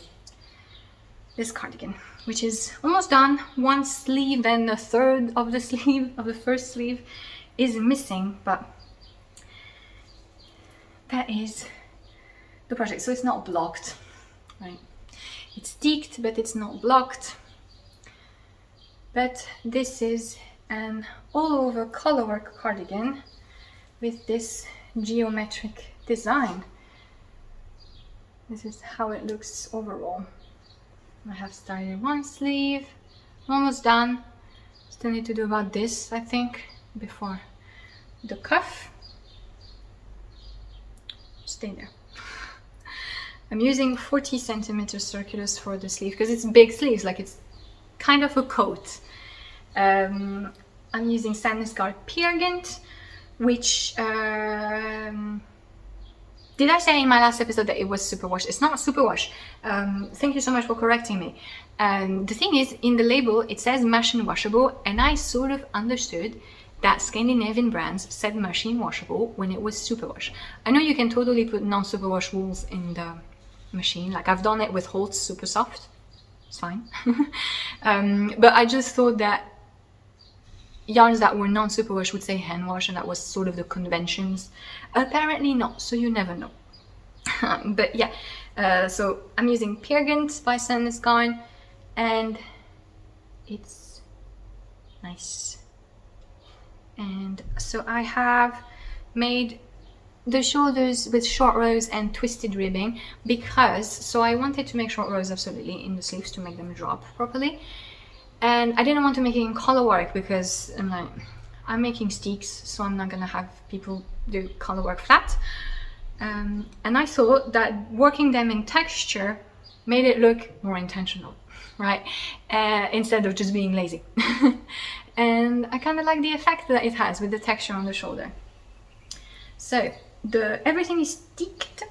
this cardigan, which is almost done. One sleeve and a third of the sleeve of the first sleeve is missing, but that is the project. So it's not blocked, right? It's steeked, but it's not blocked. But this is an all-over Colourwork cardigan with this geometric design. This is how it looks overall. I have started one sleeve, I'm almost done. Still need to do about this, I think, before the cuff. Stay there. I'm using 40 centimeter circulars for the sleeve because it's big sleeves, like it's kind of a coat. I'm using Sandnes Guard Peergint, which did I say in my last episode that it was superwash? It's not superwash. Thank you so much for correcting me. The thing is, in the label it says machine washable, and I sort of understood that Scandinavian brands said machine washable when it was superwash. I know you can totally put non-superwash wools in the machine, like I've done it with Holt's Super Soft, it's fine. But I just thought that yarns that were non-superwash would say hand wash, and that was sort of the conventions. Apparently not, so you never know. But yeah, so I'm using Peargent by Sandnes Garn, and it's nice. And so I have made the shoulders with short rows and twisted ribbing, because so I wanted to make short rows absolutely in the sleeves to make them drop properly, and I didn't want to make it in Colourwork because I'm making steeks, so I'm not gonna have people do Colourwork flat. And I thought that working them in texture made it look more intentional, right? Instead of just being lazy. And I kind of like the effect that it has with the texture on the shoulder. So everything is steeked,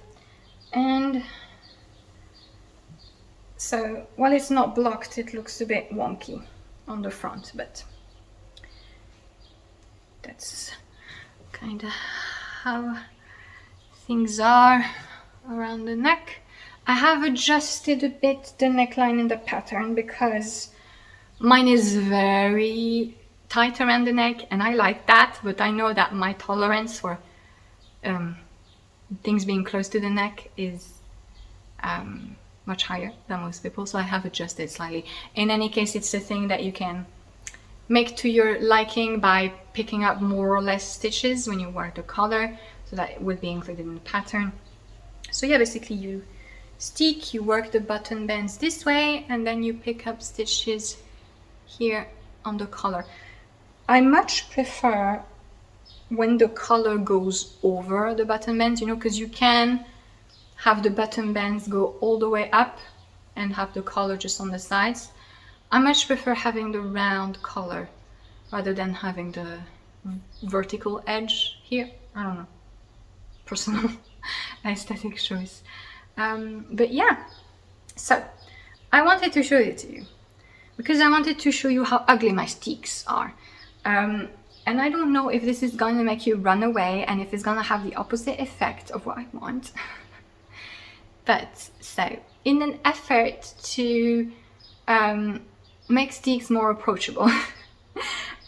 and so while it's not blocked, it looks a bit wonky on the front, but that's kind of how things are around the neck. I have adjusted a bit the neckline in the pattern because mine is very tight around the neck, and I like that, but I know that my tolerance for things being close to the neck is much higher than most people, so I have adjusted slightly. In any case, it's a thing that you can make to your liking by picking up more or less stitches when you wear the collar, so that it would be included in the pattern. So yeah, basically you steek, you work the button bands this way, and then you pick up stitches here on the collar. I much prefer when the collar goes over the button bands, you know, because you can have the button bands go all the way up and have the collar just on the sides. I much prefer having the round collar rather than having the vertical edge here. I don't know, personal aesthetic choice. But yeah, so I wanted to show it to you because I wanted to show you how ugly my steeks are. And I don't know if this is gonna make you run away and if it's gonna have the opposite effect of what I want. But so, in an effort to make steeks more approachable,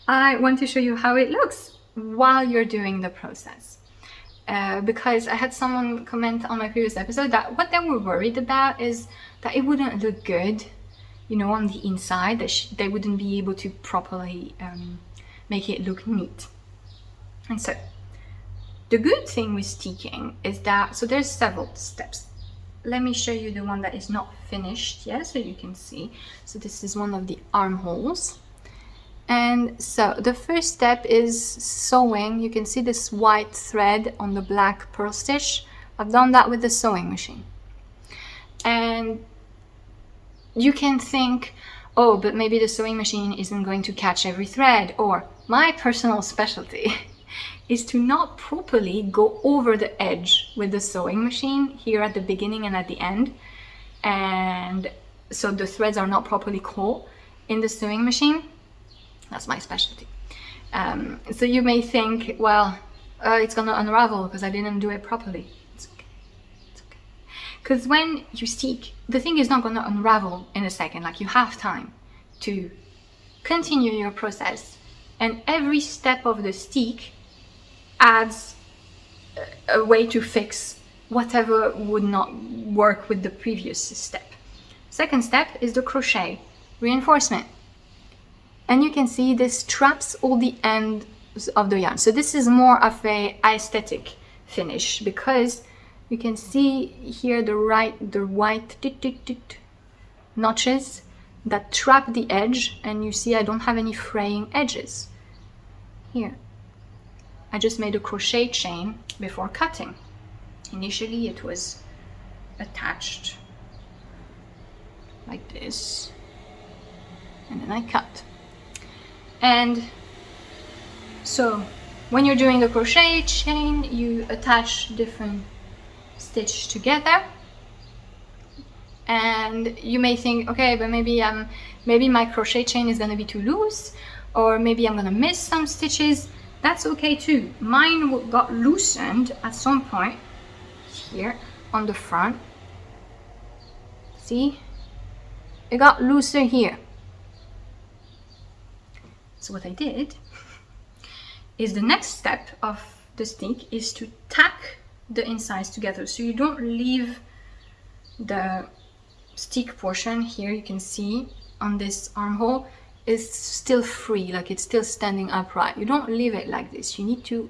I want to show you how it looks while you're doing the process. Because I had someone comment on my previous episode that what they were worried about is that it wouldn't look good, you know, on the inside, that they wouldn't be able to properly make it look neat. And so, the good thing with steeking is that, so there's several steps. Let me show you the one that is not finished yet, so you can see. So this is one of the armholes. And so the first step is sewing. You can see this white thread on the black purl stitch. I've done that with the sewing machine. And you can think, oh, but maybe the sewing machine isn't going to catch every thread. Or my personal specialty is to not properly go over the edge with the sewing machine here at the beginning and at the end. And so the threads are not properly caught in the sewing machine. That's my specialty. So you may think, well, it's gonna unravel because I didn't do it properly. It's okay. It's okay. Because when you steek, the thing is not gonna unravel in a second. Like, you have time to continue your process, and every step of the steek adds a way to fix whatever would not work with the previous step. Second step is the crochet reinforcement. And you can see this traps all the ends of the yarn. So this is more of a aesthetic finish because you can see here the white notches that trap the edge, and you see I don't have any fraying edges. Here, I just made a crochet chain before cutting. Initially it was attached like this, and then I cut. And so when you're doing the crochet chain, you attach different stitches together, and you may think, okay, but maybe my crochet chain is going to be too loose, or maybe I'm going to miss some stitches. That's okay too. Mine got loosened at some point here on the front. See? It got looser here. So what I did is the next step of the stick is to tack the insides together, so you don't leave the stick portion here. You can see on this armhole is still free, like it's still standing upright. You don't leave it like this. You need to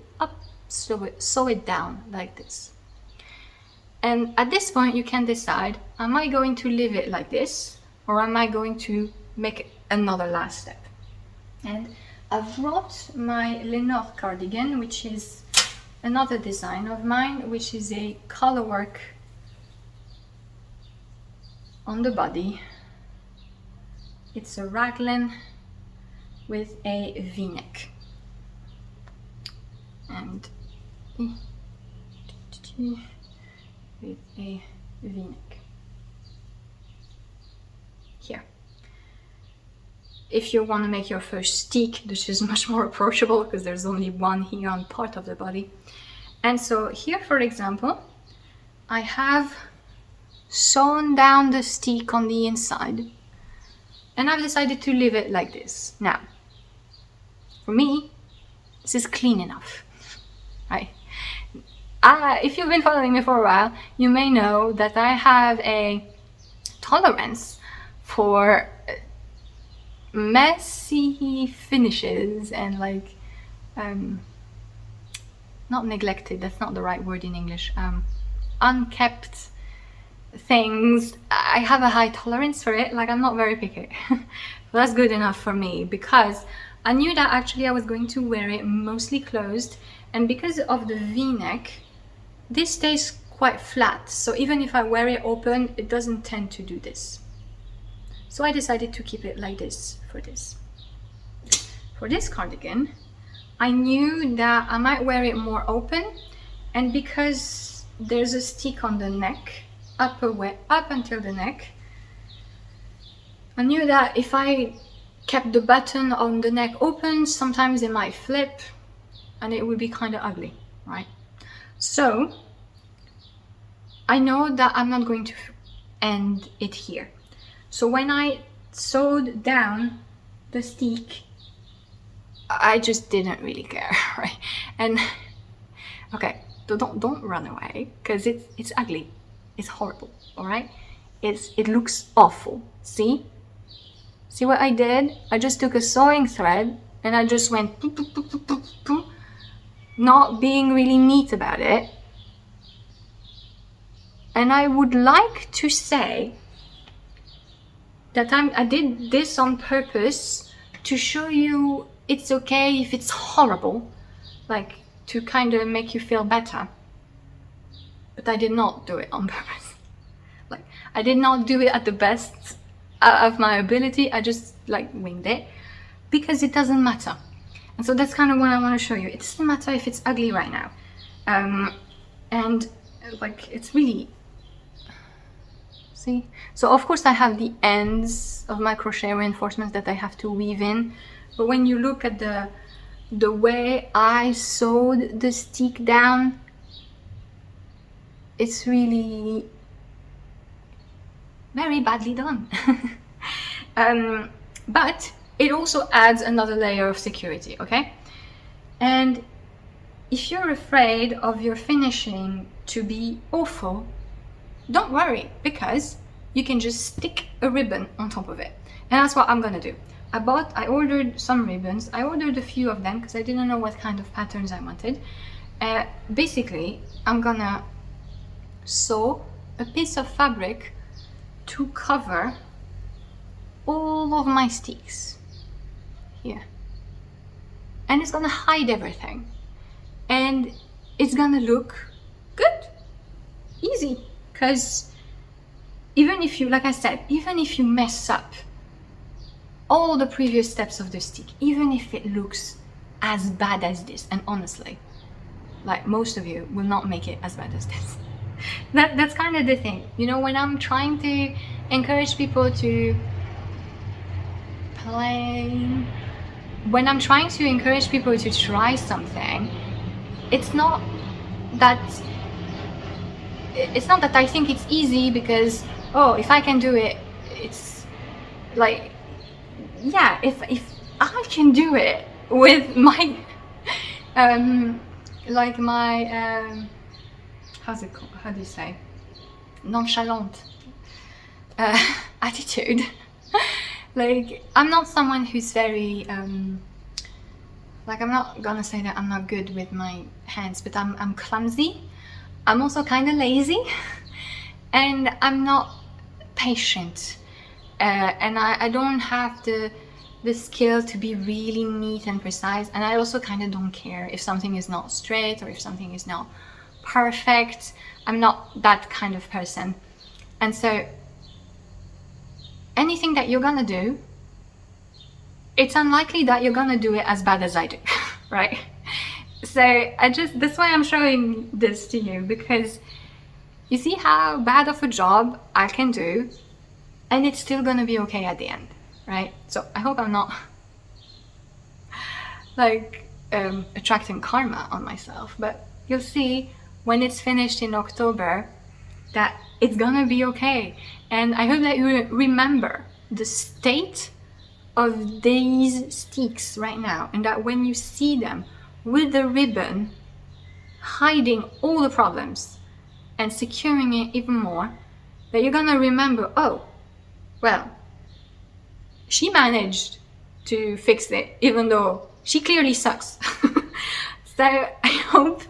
sew it down like this. And at this point you can decide, am I going to leave it like this, or am I going to make another last step? And I've brought my Lenore cardigan, which is another design of mine, which is a Colourwork on the body. It's a raglan with a v-neck. And with a v-neck here. If you want to make your first steek, this is much more approachable because there's only one here on part of the body. And so here, for example, I have sewn down the steek on the inside, and I've decided to leave it like this. Now, for me, this is clean enough, right? If you've been following me for a while, you may know that I have a tolerance for messy finishes and like not neglected, that's not the right word in English, unkept things. I have a high tolerance for it, like I'm not very picky. That's good enough for me, because I knew that actually I was going to wear it mostly closed, and because of the v-neck this stays quite flat, so even if I wear it open it doesn't tend to do this. So I decided to keep it like this for this. For this cardigan, I knew that I might wear it more open, and because there's a stick on the neck, up until the neck, I knew that if I kept the button on the neck open, sometimes it might flip and it would be kind of ugly, right? So I know that I'm not going to end it here. So when I sewed down the stick, I just didn't really care, right? And okay, don't run away, because it's ugly, it's horrible, all right? It looks awful. See what I did? I just took a sewing thread and I just went poo, poo, poo, poo, poo, poo, not being really neat about it. And I would like to say that I did this on purpose to show you it's okay if it's horrible, like to kind of make you feel better. But I did not do it on purpose. Like, I did not do it at the best of my ability. I just like winged it, because it doesn't matter. And so that's kind of what I want to show you. It doesn't matter if it's ugly right now. And like, it's really, see? So of course I have the ends of my crochet reinforcements that I have to weave in. But when you look at the way I sewed the stick down, it's really very badly done. But it also adds another layer of security, okay? And if you're afraid of your finishing to be awful, don't worry, because you can just stick a ribbon on top of it. And that's what I'm gonna do. I ordered some ribbons. I ordered a few of them because I didn't know what kind of patterns I wanted. Basically, I'm gonna sew a piece of fabric to cover all of my sticks here, and it's gonna hide everything, and it's gonna look good, easy, because even if you, like I said, even if you mess up all the previous steps of the stick, even if it looks as bad as this, and honestly, like most of you will not make it as bad as this. That's kind of the thing, you know, when I'm trying to encourage people to play, when I'm trying to encourage people to try something, it's not that I think it's easy because, oh, if I can do it, it's like, yeah, if I can do it with my like my how's it called? How do you say? Nonchalant attitude. Like, I'm not someone who's very like, I'm not gonna say that I'm not good with my hands, but I'm clumsy. I'm also kind of lazy, and I'm not patient, and I don't have the skill to be really neat and precise, and I also kind of don't care if something is not straight or if something is not perfect. I'm not that kind of person. And so anything that you're gonna do, it's unlikely that you're gonna do it as bad as I do, right? So that's why I'm showing this to you, because you see how bad of a job I can do, and it's still gonna be okay at the end, right? So I hope I'm not like attracting karma on myself, but you'll see when it's finished in October that it's gonna be okay. And I hope that you remember the state of these steeks right now, and that when you see them with the ribbon hiding all the problems and securing it even more, that you're gonna remember, oh, well, she managed to fix it even though she clearly sucks. So I hope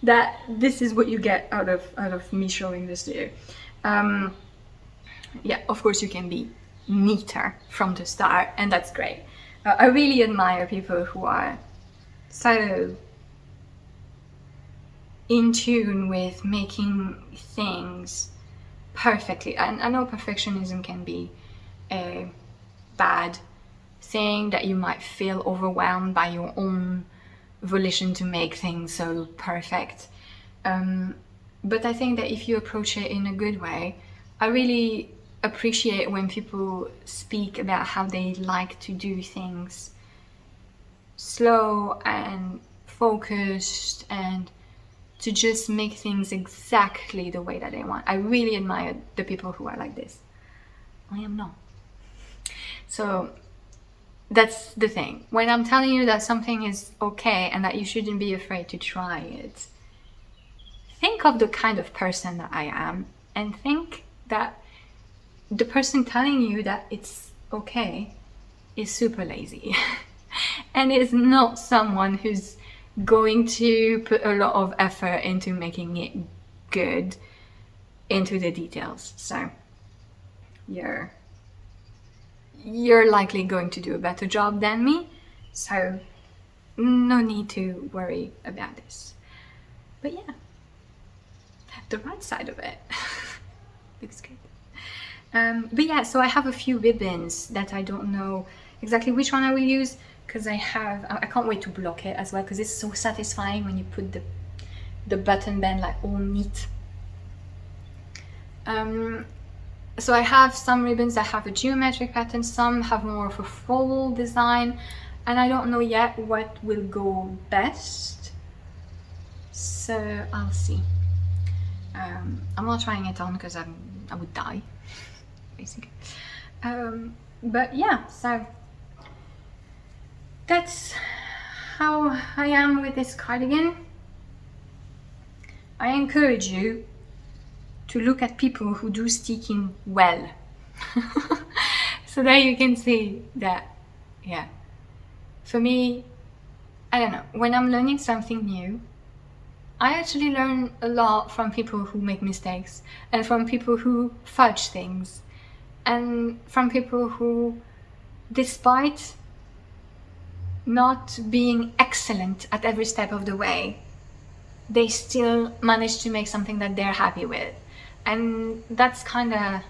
that this is what you get out of me showing this to you. Yeah, of course you can be neater from the start, and that's great. I really admire people who are so in tune with making things perfectly. And I know perfectionism can be a bad thing, that you might feel overwhelmed by your own volition to make things so perfect. But I think that if you approach it in a good way, I really appreciate when people speak about how they like to do things slow and focused, and to just make things exactly the way that they want. I really admire the people who are like this. I am not. So that's the thing. When I'm telling you that something is okay and that you shouldn't be afraid to try it, think of the kind of person that I am, and think that the person telling you that it's okay is super lazy and is not someone who's going to put a lot of effort into making it good, into the details. So you're likely going to do a better job than me, so no need to worry about this. But yeah, the right side of it looks good. But yeah, so I have a few ribbons that I don't know exactly which one I will use, because I can't wait to block it as well, because it's so satisfying when you put the button band like all neat. So I have some ribbons that have a geometric pattern, some have more of a floral design, and I don't know yet what will go best, so I'll see. I'm not trying it on because I would die, basically. But yeah, so that's how I am with this cardigan. I encourage you to look at people who do steeking well. So there you can see that, yeah, for me, I don't know, when I'm learning something new, I actually learn a lot from people who make mistakes, and from people who fudge things, and from people who, despite not being excellent at every step of the way, they still manage to make something that they're happy with. And that's kind of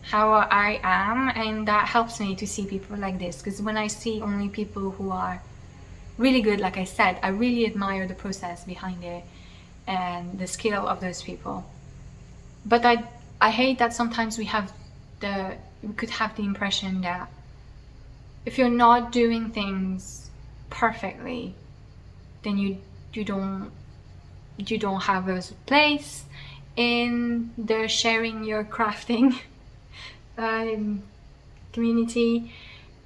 how I am, and that helps me to see people like this, because when I see only people who are really good, like I said, I really admire the process behind it and the skill of those people. But I hate that sometimes we could have the impression that if you're not doing things perfectly, then you don't have a place in the sharing your crafting community.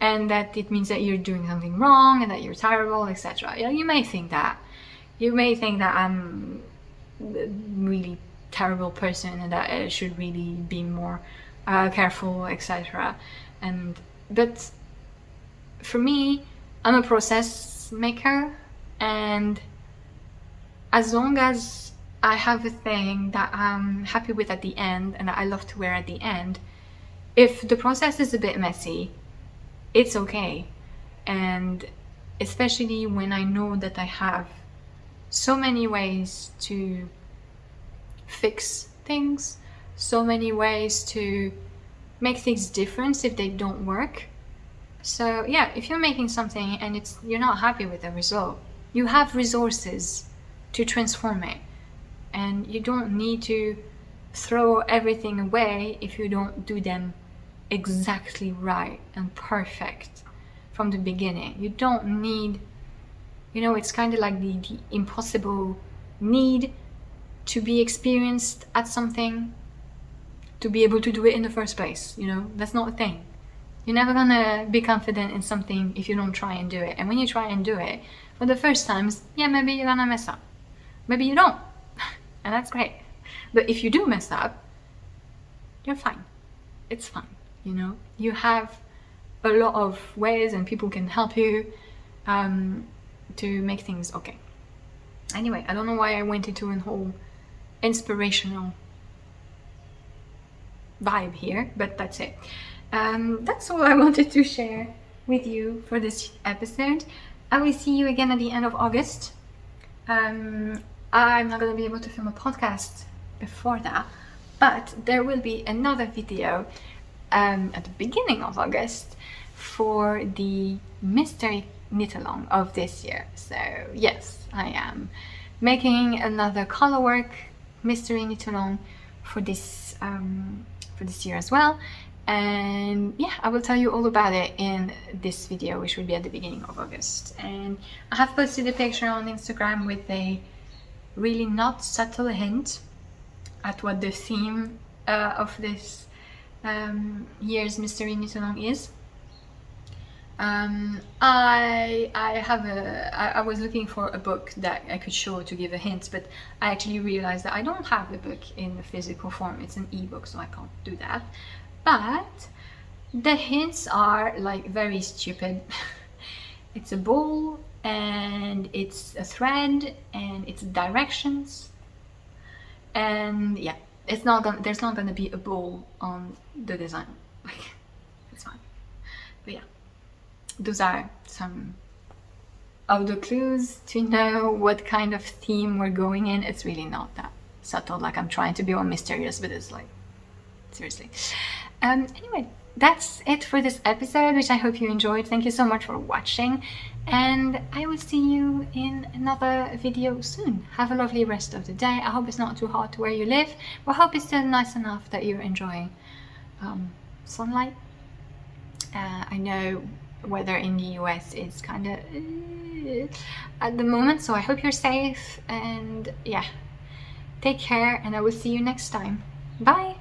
and that it means that you're doing something wrong and that you're terrible, etc. You may think that. You may think that I'm a really terrible person and that I should really be more careful, etc. But for me, I'm a process maker, and as long as I have a thing that I'm happy with at the end and that I love to wear at the end, if the process is a bit messy, it's okay. And especially when I know that I have so many ways to fix things, so many ways to make things different if they don't work. So yeah, if you're making something and you're not happy with the result, you have resources to transform it, and you don't need to throw everything away if you don't do them exactly right and perfect from the beginning. You don't need, it's kind of like the impossible need to be experienced at something to be able to do it in the first place. That's not a thing. You're never gonna be confident in something if you don't try and do it. And when you try and do it for the first times, maybe you're gonna mess up. Maybe you don't. And that's great. But if you do mess up, you're fine. It's fine. You have a lot of ways and people can help you to make things okay. Anyway, I don't know why I went into a whole inspirational vibe here, but that's it. That's all I wanted to share with you for this episode. I will see you again at the end of August. I'm not going to be able to film a podcast before that, but there will be another video at the beginning of August for the mystery knit along of this year. So yes, I am making another Colourwork mystery knit along for this year as well. And yeah, I will tell you all about it in this video, which will be at the beginning of August. And I have posted a picture on Instagram with a really not subtle hint at what the theme of this year's mystery knit along is. I was looking for a book that I could show to give a hint, but I actually realized that I don't have the book in the physical form. It's an ebook, so I can't do that. But the hints are like very stupid. It's a ball and it's a thread and it's directions, and yeah, there's not gonna be a ball on the design. Like, it's fine. But yeah, those are some of the clues to know what kind of theme we're going in. It's really not that subtle, like I'm trying to be all mysterious, but it's like, seriously. Anyway, that's it for this episode, which I hope you enjoyed. Thank you so much for watching, and I will see you in another video soon. Have a lovely rest of the day. I hope it's not too hot where you live, but I hope it's still nice enough that you're enjoying sunlight. I know weather in the US is kind of at the moment, so I hope you're safe, and yeah, take care, and I will see you next time. Bye!